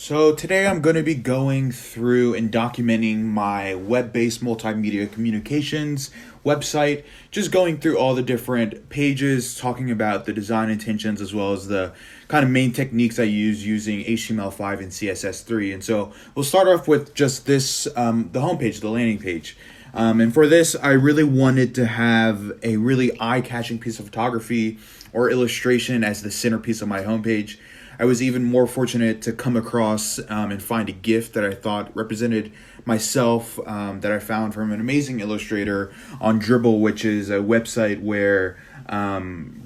So today I'm going to be going through and documenting my web-based multimedia communications website, just going through all the different pages, talking about the design intentions as well as the kind of main techniques I use using HTML5 and CSS3. And so we'll start off with just this, the homepage, the landing page. And for this, I really wanted to have a really eye-catching piece of photography or illustration as the centerpiece of my homepage. I was even more fortunate to come across and find a GIF that I thought represented myself that I found from an amazing illustrator on Dribble, which is a website where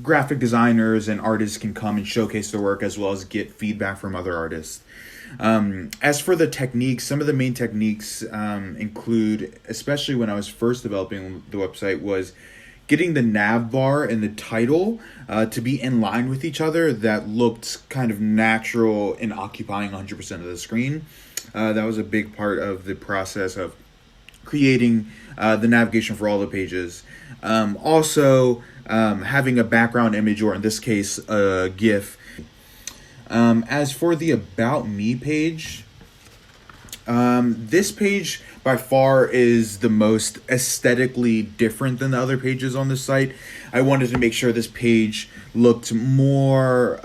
graphic designers and artists can come and showcase their work as well as get feedback from other artists. As for the techniques, some of the main techniques include, especially when I was first developing the website, was getting the nav bar and the title to be in line with each other that looked kind of natural and occupying 100% of the screen. That was a big part of the process of creating the navigation for all the pages. Also, having a background image, or in this case, a GIF. As for the About Me page, this page by far is the most aesthetically different than the other pages on the site. I wanted to make sure this page looked more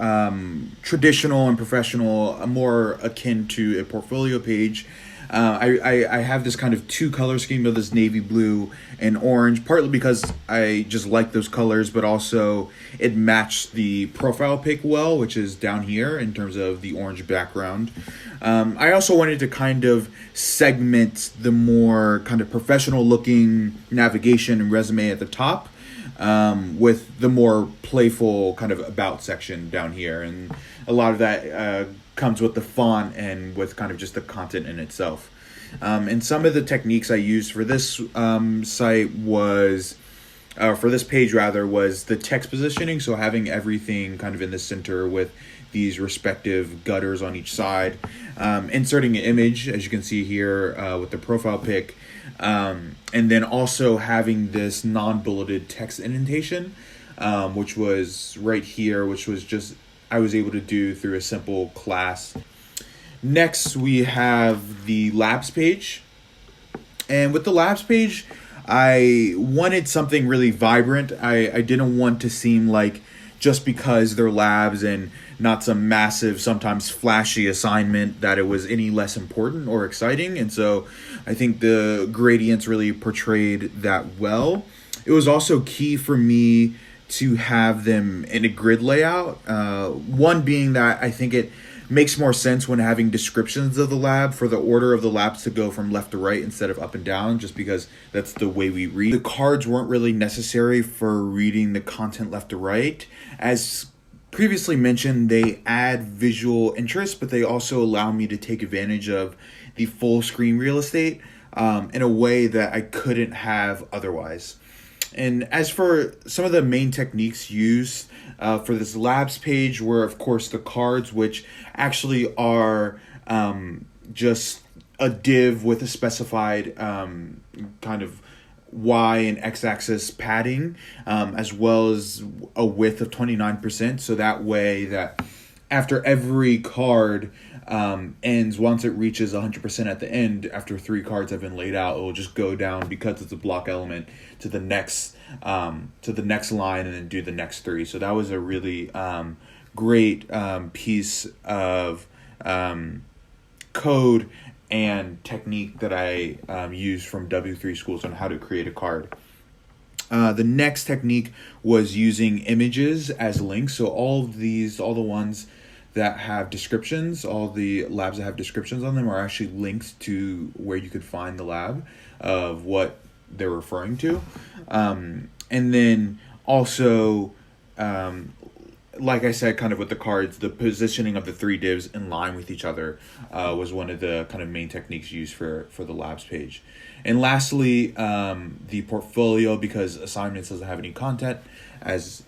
traditional and professional, more akin to a portfolio page. I have this kind of two color scheme of this navy blue and orange, partly because I just like those colors, but also it matched the profile pic well, which is down here in terms of the orange background. I also wanted to kind of segment the more kind of professional looking navigation and resume at the top, with the more playful kind of about section down here. And a lot of that comes with the font and with kind of just the content in itself. And some of the techniques I used for this site was, for this page rather, was the text positioning. So having everything kind of in the center with these respective gutters on each side. Inserting an image, as you can see here with the profile pic. And then also having this non-bulleted text indentation, which was right here, which was just I was able to do through a simple class. Next, we have the labs page. And with the labs page, I wanted something really vibrant. I didn't want to seem like just because they're labs and not some massive, sometimes flashy assignment that it was any less important or exciting. And so I think the gradients really portrayed that well. It was also key for me to have them in a grid layout. One being that I think it makes more sense when having descriptions of the lab for the order of the labs to go from left to right instead of up and down, just because that's the way we read. The cards weren't really necessary for reading the content left to right. As previously mentioned, they add visual interest, but they also allow me to take advantage of the full screen real estate in a way that I couldn't have otherwise. And as for some of the main techniques used for this labs page were, of course, the cards, which actually are just a div with a specified kind of Y and X-axis padding, as well as a width of 29%. So that way that after every card ends, once it reaches 100% at the end, after 3 cards have been laid out, it will just go down because it's a block element to the next line and then do the next 3. So that was a really great piece of code and technique that I used from W3 Schools on how to create a card. The next technique was using images as links. So all the ones that have descriptions, all the labs that have descriptions on them are actually linked to where you could find the lab of what they're referring to. And then also, like I said, kind of with the cards, the positioning of the 3 divs in line with each other was one of the kind of main techniques used for the labs page. And lastly, the portfolio, because assignments doesn't have any content as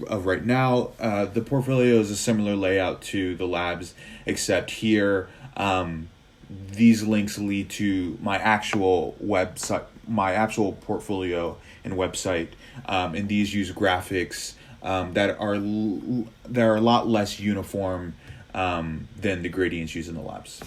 of right now. The portfolio is a similar layout to the labs, except here these links lead to my actual website, my actual portfolio and website, and these use graphics that are a lot less uniform than the gradients used in the labs.